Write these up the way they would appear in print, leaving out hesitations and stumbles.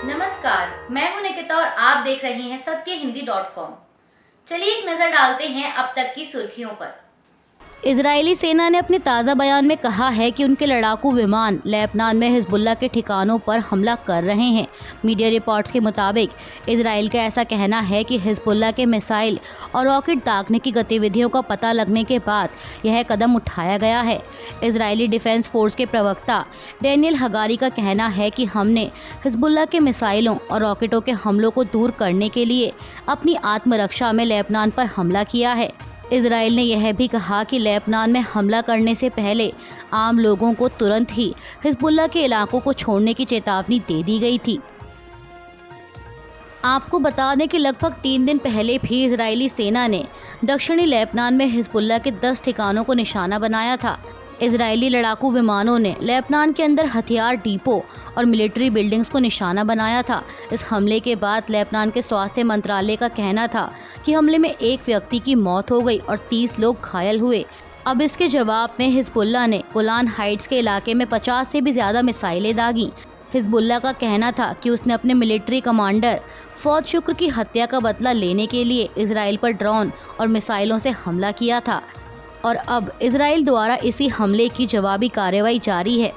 नमस्कार, मैं हूं निकिता और आप देख रहे हैं सत्यहिंदी.com। चलिए एक नजर डालते हैं अब तक की सुर्खियों पर। इजरायली सेना ने अपने ताज़ा बयान में कहा है कि उनके लड़ाकू विमान लेबनान में हिजबुल्लाह के ठिकानों पर हमला कर रहे हैं। मीडिया रिपोर्ट्स के मुताबिक इजराइल का ऐसा कहना है कि हिजबुल्लाह के मिसाइल और रॉकेट दागने की गतिविधियों का पता लगने के बाद यह कदम उठाया गया है। इजरायली डिफेंस फोर्स के प्रवक्ता डेनियल हगारी का कहना है कि हमने हिजबुल्लाह के मिसाइलों और रॉकेटों के हमलों को दूर करने के लिए अपनी आत्मरक्षा में लेबनान पर हमला किया है। इजराइल ने यह भी कहा कि लेबनान में हमला करने से पहले आम लोगों को तुरंत ही हिजबुल्लाह के इलाकों को छोड़ने की चेतावनी दे दी गई थी। आपको बता दें कि लगभग 3 दिन पहले भी इजरायली सेना ने दक्षिणी लेबनान में हिजबुल्लाह के 10 ठिकानों को निशाना बनाया था। इजरायली लड़ाकू विमानों ने लेबनान के अंदर हथियार डिपो और मिलिट्री बिल्डिंग्स को निशाना बनाया था। इस हमले के बाद लेबनान के स्वास्थ्य मंत्रालय का कहना था कि हमले में एक व्यक्ति की मौत हो गई और 30 लोग घायल हुए। अब इसके जवाब में हिजबुल्लाह ने गोलान हाइट्स के इलाके में 50 से भी ज़्यादा मिसाइलें दागी। हिजबुल्लाह का कहना था कि उसने अपने मिलिट्री कमांडर फौद शुक्र की हत्या का बदला लेने के लिए इजराइल पर ड्रोन और मिसाइलों से हमला किया था और अब इजराइल द्वारा इसी हमले की जवाबी कार्रवाई जारी है।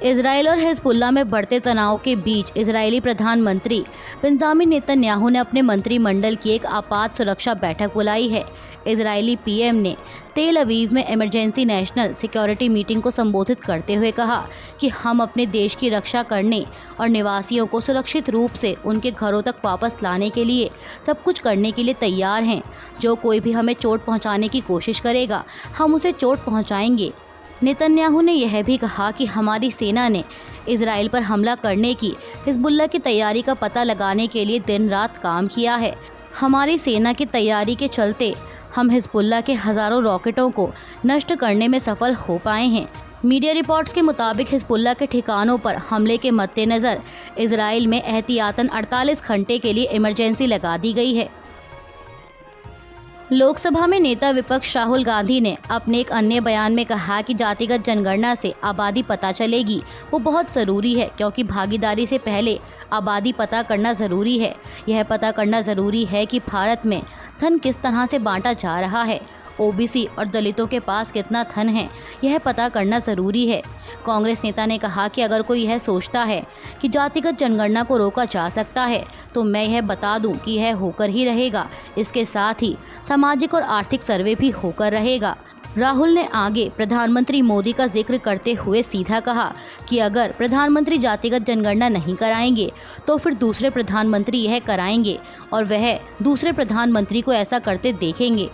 इजराइल और हिजबुल्लाह में बढ़ते तनाव के बीच इजरायली प्रधानमंत्री बेंजामिन नेतन्याहू ने अपने मंत्रिमंडल की एक आपात सुरक्षा बैठक बुलाई है। इजरायली पीएम ने तेल अवीव में इमरजेंसी नेशनल सिक्योरिटी मीटिंग को संबोधित करते हुए कहा कि हम अपने देश की रक्षा करने और निवासियों को सुरक्षित रूप से उनके घरों तक वापस लाने के लिए सब कुछ करने के लिए तैयार हैं। जो कोई भी हमें चोट पहुंचाने की कोशिश करेगा, हम उसे चोट पहुंचाएंगे। नेतन्याहू ने यह भी कहा कि हमारी सेना ने इजराइल पर हमला करने की हिजबुल्लाह की तैयारी का पता लगाने के लिए दिन रात काम किया है। हमारी सेना की तैयारी के चलते हम हिजबुल्लाह के हज़ारों रॉकेटों को नष्ट करने में सफल हो पाए हैं। मीडिया रिपोर्ट्स के मुताबिक हिजबुल्लाह के ठिकानों पर हमले के मद्देनज़र इजराइल में एहतियातन 48 घंटे के लिए इमरजेंसी लगा दी गई है। लोकसभा में नेता विपक्ष राहुल गांधी ने अपने एक अन्य बयान में कहा कि जातिगत जनगणना से आबादी पता चलेगी वो बहुत ज़रूरी है, क्योंकि भागीदारी से पहले आबादी पता करना ज़रूरी है। यह पता करना ज़रूरी है कि भारत में धन किस तरह से बांटा जा रहा है, ओबीसी और दलितों के पास कितना धन है, यह पता करना ज़रूरी है। कांग्रेस नेता ने कहा कि अगर कोई यह सोचता है कि जातिगत जनगणना को रोका जा सकता है तो मैं यह बता दूं कि यह होकर ही रहेगा। इसके साथ ही सामाजिक और आर्थिक सर्वे भी होकर रहेगा। राहुल ने आगे प्रधानमंत्री मोदी का जिक्र करते हुए सीधा कहा कि अगर प्रधानमंत्री जातिगत जनगणना नहीं कराएंगे तो फिर दूसरे प्रधानमंत्री यह कराएंगे और वह दूसरे प्रधानमंत्री को ऐसा करते देखेंगे।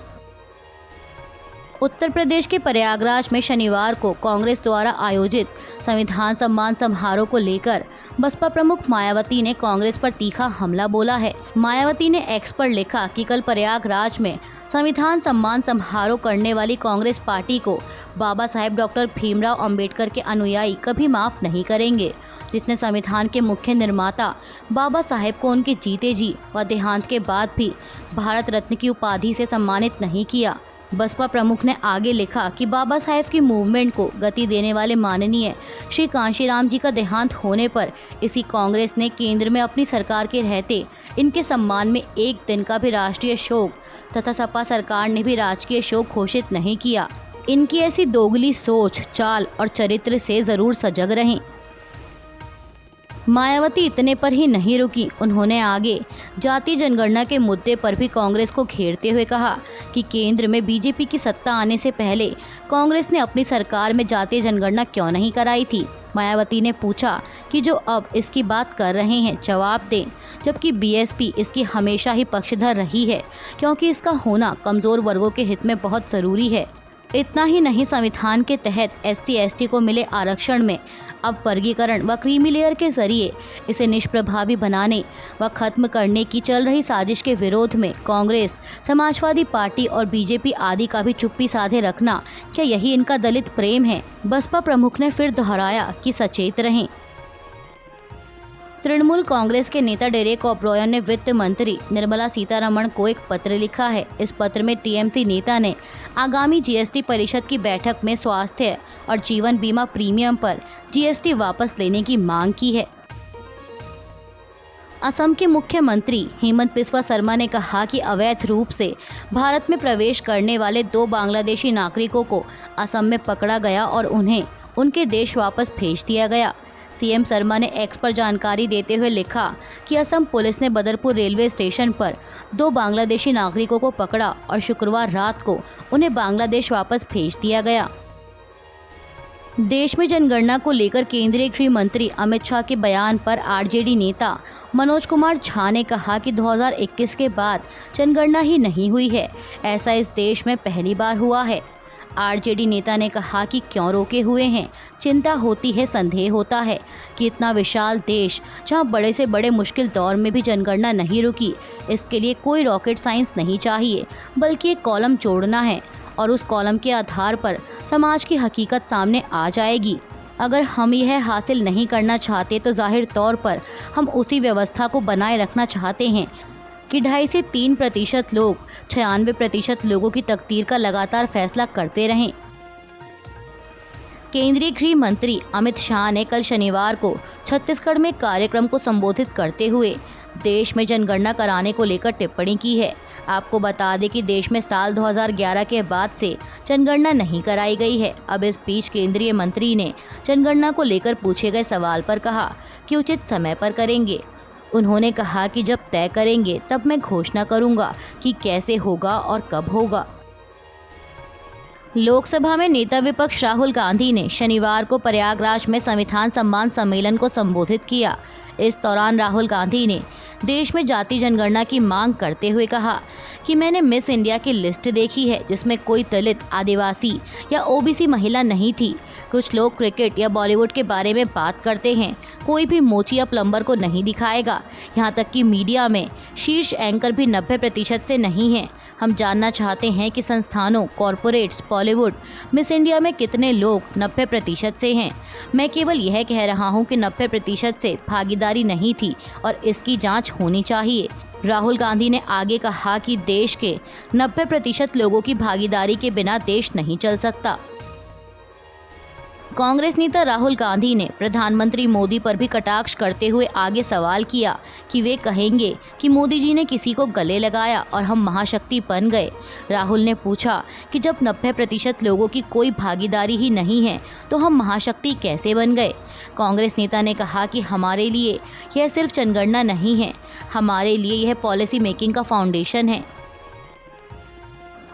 उत्तर प्रदेश के प्रयागराज में शनिवार को कांग्रेस द्वारा आयोजित संविधान सम्मान समारोह को लेकर बसपा प्रमुख मायावती ने कांग्रेस पर तीखा हमला बोला है। मायावती ने एक्स पर लिखा कि कल प्रयागराज में संविधान सम्मान समारोह करने वाली कांग्रेस पार्टी को बाबा साहेब डॉक्टर भीमराव अंबेडकर के अनुयायी कभी माफ नहीं करेंगे। जिसने संविधान के मुख्य निर्माता बाबा साहेब को उनके जीते जी व देहांत के बाद भी भारत रत्न की उपाधि से सम्मानित नहीं किया। बसपा प्रमुख ने आगे लिखा कि बाबा साहेब की मूवमेंट को गति देने वाले माननीय श्री कांशीराम जी का देहांत होने पर इसी कांग्रेस ने केंद्र में अपनी सरकार के रहते इनके सम्मान में एक दिन का भी राष्ट्रीय शोक तथा सपा सरकार ने भी राजकीय शोक घोषित नहीं किया। इनकी ऐसी दोगली सोच, चाल और चरित्र से जरूर सजग रहें। मायावती इतने पर ही नहीं रुकी, उन्होंने आगे जातीय जनगणना के मुद्दे पर भी कांग्रेस को घेरते हुए कहा कि केंद्र में बीजेपी की सत्ता आने से पहले कांग्रेस ने अपनी सरकार में जातीय जनगणना क्यों नहीं कराई थी। मायावती ने पूछा कि जो अब इसकी बात कर रहे हैं जवाब दें, जबकि बीएसपी इसकी हमेशा ही पक्षधर रही है, क्योंकि इसका होना कमज़ोर वर्गों के हित में बहुत ज़रूरी है। इतना ही नहीं, संविधान के तहत SC/ST को मिले आरक्षण में अब वर्गीकरण व क्रीमी लेयर के जरिए इसे निष्प्रभावी बनाने व खत्म करने की चल रही साजिश के विरोध में कांग्रेस, समाजवादी पार्टी और बीजेपी आदि का भी चुप्पी साधे रखना, क्या यही इनका दलित प्रेम है? बसपा प्रमुख ने फिर दोहराया कि सचेत रहें। तृणमूल कांग्रेस के नेता डेरेक ओब्रायन ने वित्त मंत्री निर्मला सीतारमण को एक पत्र लिखा है। इस पत्र में टीएमसी नेता ने आगामी जीएसटी परिषद की बैठक में स्वास्थ्य और जीवन बीमा प्रीमियम पर जीएसटी वापस लेने की मांग की है। असम के मुख्यमंत्री हेमंत बिस्वा शर्मा ने कहा कि अवैध रूप से भारत में प्रवेश करने वाले 2 बांग्लादेशी नागरिकों को असम में पकड़ा गया और उन्हें उनके देश वापस भेज दिया गया। सीएम शर्मा ने एक्स पर जानकारी देते हुए लिखा कि असम पुलिस ने बदरपुर रेलवे स्टेशन पर 2 बांग्लादेशी नागरिकों को पकड़ा और शुक्रवार रात को उन्हें बांग्लादेश वापस भेज दिया गया। देश में जनगणना को लेकर केंद्रीय गृह मंत्री अमित शाह के बयान पर आरजेडी नेता मनोज कुमार झा ने कहा कि 2021 के बाद जनगणना ही नहीं हुई है, ऐसा इस देश में पहली बार हुआ है। आरजेडी नेता ने कहा कि क्यों रोके हुए हैं, चिंता होती है, संदेह होता है कि इतना विशाल देश जहां बड़े से बड़े मुश्किल दौर में भी जनगणना नहीं रुकी, इसके लिए कोई रॉकेट साइंस नहीं चाहिए, बल्कि एक कॉलम जोड़ना है और उस कॉलम के आधार पर समाज की हकीकत सामने आ जाएगी। अगर हम यह हासिल नहीं करना चाहते तो जाहिर तौर पर हम उसी व्यवस्था को बनाए रखना चाहते हैं कि 2.5 से 3% लोग 96% लोगों की तकदीर का लगातार फैसला करते रहें। केंद्रीय गृह मंत्री अमित शाह ने कल शनिवार को छत्तीसगढ़ में कार्यक्रम को संबोधित करते हुए देश में जनगणना कराने को लेकर टिप्पणी की है। आपको बता दें कि देश में साल 2011 के बाद से जनगणना नहीं कराई गई है। अब इस बीच केंद्रीय मंत्री ने जनगणना को लेकर पूछे गए सवाल पर कहा कि उचित समय पर करेंगे। उन्होंने कहा कि जब तय करेंगे तब मैं घोषणा करूंगा कि कैसे होगा और कब होगा। लोकसभा में नेता विपक्ष राहुल गांधी ने शनिवार को प्रयागराज में संविधान सम्मान सम्मेलन को संबोधित किया। इस दौरान राहुल गांधी ने देश में जाति जनगणना की मांग करते हुए कहा कि मैंने मिस इंडिया की लिस्ट देखी है जिसमें कोई दलित, आदिवासी या ओबीसी महिला नहीं थी। कुछ लोग क्रिकेट या बॉलीवुड के बारे में बात करते हैं, कोई भी मोची या प्लम्बर को नहीं दिखाएगा। यहाँ तक कि मीडिया में शीर्ष एंकर भी 90% से नहीं हैं। हम जानना चाहते हैं कि संस्थानों, कॉरपोरेट्स, बॉलीवुड, मिस इंडिया में कितने लोग 90% से हैं। मैं केवल यह कह रहा हूं कि 90% से भागीदारी नहीं थी और इसकी जांच होनी चाहिए। राहुल गांधी ने आगे कहा कि देश के 90% लोगों की भागीदारी के बिना देश नहीं चल सकता। कांग्रेस नेता राहुल गांधी ने प्रधानमंत्री मोदी पर भी कटाक्ष करते हुए आगे सवाल किया कि वे कहेंगे कि मोदी जी ने किसी को गले लगाया और हम महाशक्ति बन गए। राहुल ने पूछा कि जब 90% लोगों की कोई भागीदारी ही नहीं है तो हम महाशक्ति कैसे बन गए। कांग्रेस नेता ने कहा कि हमारे लिए यह सिर्फ जनगणना नहीं है, हमारे लिए यह पॉलिसी मेकिंग का फाउंडेशन है।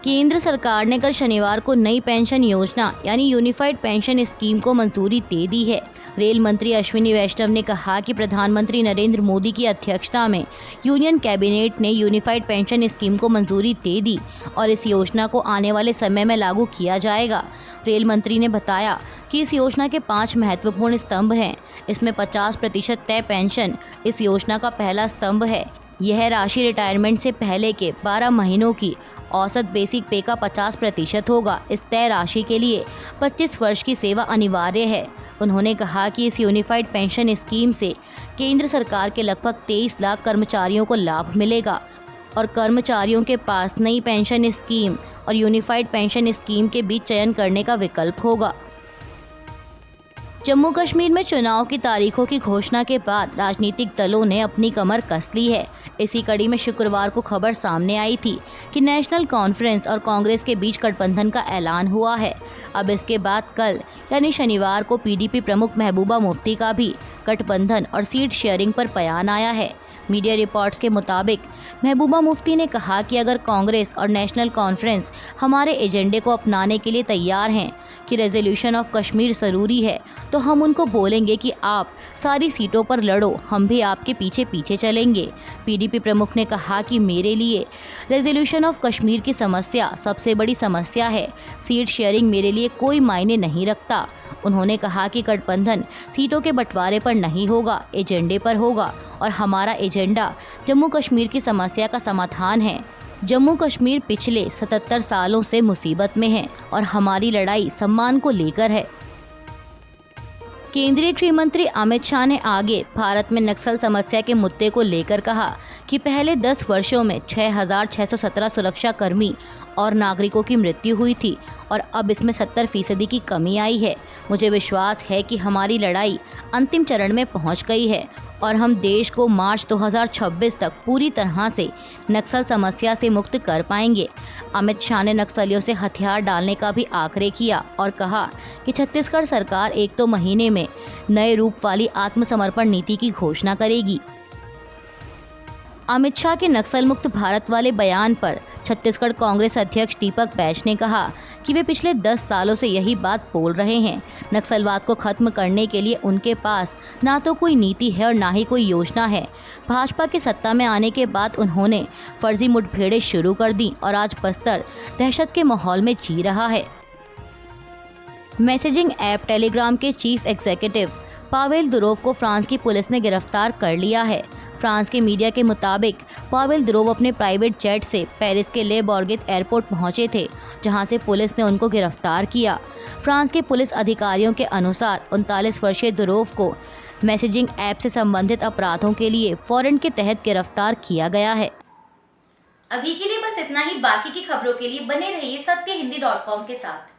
केंद्र सरकार ने कल शनिवार को नई पेंशन योजना यानी यूनिफाइड पेंशन स्कीम को मंजूरी दे दी है। रेल मंत्री अश्विनी वैष्णव ने कहा कि प्रधानमंत्री नरेंद्र मोदी की अध्यक्षता में यूनियन कैबिनेट ने यूनिफाइड पेंशन स्कीम को मंजूरी दे दी और इस योजना को आने वाले समय में लागू किया जाएगा। रेल मंत्री ने बताया कि इस योजना के 5 महत्वपूर्ण स्तंभ हैं। इसमें 50% तय पेंशन इस योजना का पहला स्तंभ है। यह राशि रिटायरमेंट से पहले के 12 महीनों की औसत बेसिक पे का 50% होगा। इस तय राशि के लिए 25 वर्ष की सेवा अनिवार्य है। उन्होंने कहा कि इस यूनिफाइड पेंशन स्कीम से केंद्र सरकार के लगभग 23 लाख कर्मचारियों को लाभ मिलेगा और कर्मचारियों के पास नई पेंशन स्कीम और यूनिफाइड पेंशन स्कीम के बीच चयन करने का विकल्प होगा। जम्मू कश्मीर में चुनाव की तारीखों की घोषणा के बाद राजनीतिक दलों ने अपनी कमर कस ली है। इसी कड़ी में शुक्रवार को खबर सामने आई थी कि नेशनल कॉन्फ्रेंस और कांग्रेस के बीच गठबंधन का ऐलान हुआ है। अब इसके बाद कल यानी शनिवार को पीडीपी प्रमुख महबूबा मुफ्ती का भी गठबंधन और सीट शेयरिंग पर बयान आया है। मीडिया रिपोर्ट्स के मुताबिक महबूबा मुफ्ती ने कहा कि अगर कांग्रेस और नेशनल कॉन्फ्रेंस हमारे एजेंडे को अपनाने के लिए तैयार हैं कि रेजोल्यूशन ऑफ कश्मीर ज़रूरी है तो हम उनको बोलेंगे कि आप सारी सीटों पर लड़ो, हम भी आपके पीछे पीछे चलेंगे। पीडीपी प्रमुख ने कहा कि मेरे लिए रेजोल्यूशन ऑफ कश्मीर की समस्या सबसे बड़ी समस्या है, सीट शेयरिंग मेरे लिए कोई मायने नहीं रखता। उन्होंने कहा कि गठबंधन सीटों के बंटवारे पर नहीं होगा, एजेंडे पर होगा और हमारा एजेंडा जम्मू कश्मीर की समस्या का समाधान है। जम्मू कश्मीर पिछले 77 सालों से मुसीबत में है और हमारी लड़ाई सम्मान को लेकर है। केंद्रीय गृह मंत्री अमित शाह ने आगे भारत में नक्सल समस्या के मुद्दे को लेकर कहा कि पहले 10 वर्षों में 6,617 सुरक्षाकर्मी और नागरिकों की मृत्यु हुई थी और अब इसमें 70% की कमी आई है। मुझे विश्वास है कि हमारी लड़ाई अंतिम चरण में पहुंच गई है और हम देश को मार्च 2026 तक पूरी तरह से नक्सल समस्या से मुक्त कर पाएंगे। अमित शाह ने नक्सलियों से हथियार डालने का भी आग्रह किया और कहा कि छत्तीसगढ़ सरकार 1-2 महीने में नए रूप वाली आत्मसमर्पण नीति की घोषणा करेगी। अमित शाह के नक्सल मुक्त भारत वाले बयान पर छत्तीसगढ़ कांग्रेस अध्यक्ष दीपक बैज ने कहा कि वे पिछले 10 सालों से यही बात बोल रहे हैं। नक्सलवाद को खत्म करने के लिए उनके पास ना तो कोई नीति है और ना ही कोई योजना है। भाजपा के सत्ता में आने के बाद उन्होंने फर्जी मुठभेड़ें शुरू कर दी और आज बस्तर दहशत के माहौल में जी रहा है। मैसेजिंग ऐप टेलीग्राम के चीफ एग्जीक्यूटिव पावेल दुरोव को फ्रांस की पुलिस ने गिरफ्तार कर लिया है। फ्रांस के मीडिया के मुताबिक पावेल दुरोव अपने प्राइवेट जेट से पेरिस के ले बोर्गेत एयरपोर्ट पहुंचे थे, जहां से पुलिस ने उनको गिरफ्तार किया। फ्रांस के पुलिस अधिकारियों के अनुसार 39 वर्षीय दुरोव को मैसेजिंग ऐप से संबंधित अपराधों के लिए वारंट के तहत गिरफ्तार किया गया है। अभी के लिए बस इतना ही। बाकी की खबरों के लिए बने रहिए सत्यहिंदी.com के साथ।